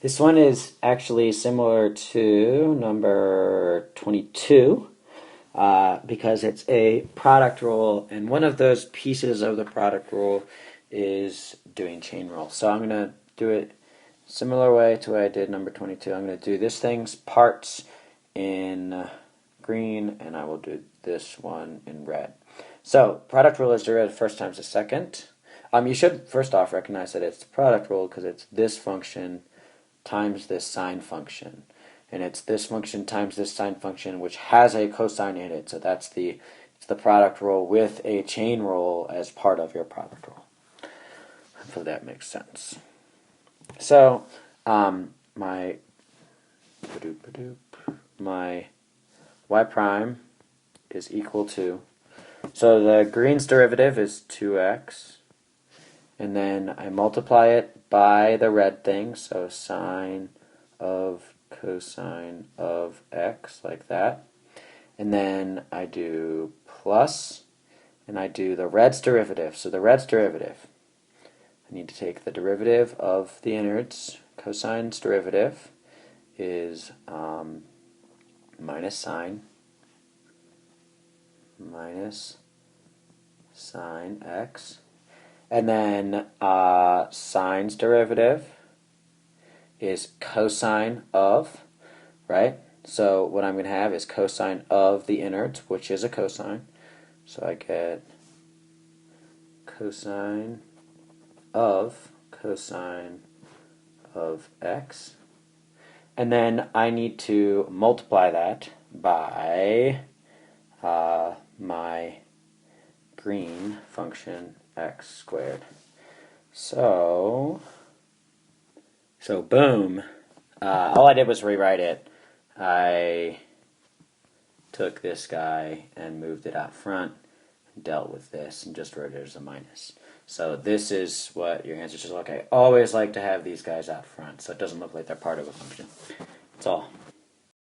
This one is actually similar to number 22 because it's a product rule, and one of those pieces of the product rule is doing chain rule. So I'm going to do it similar way to what I did number 22. I'm going to do this thing's parts in green, and I will do this one in red. So product rule is derived first times the second. You should first off recognize that it's the product rule because it's this function times this sine function. And it's this function times this sine function, which has a cosine in it. So it's the product rule with a chain rule as part of your product rule. Hopefully that makes sense. So my y prime is equal to, so the green's derivative is 2x, and then I multiply it by the red thing, so sine of cosine of x, like that. And then I do plus, and I do the red's derivative. So the red's derivative, I need to take the derivative of the innards. Cosine's derivative is minus sine x. And then sine's derivative is cosine of, right? So what I'm going to have is cosine of the innards, which is a cosine. So I get cosine of x. And then I need to multiply that by my green function x squared. So boom. All I did was rewrite it. I took this guy and moved it out front, and dealt with this, and just wrote it as a minus. So this is what your answer should look like. I always like to have these guys out front, so it doesn't look like they're part of a function. That's all.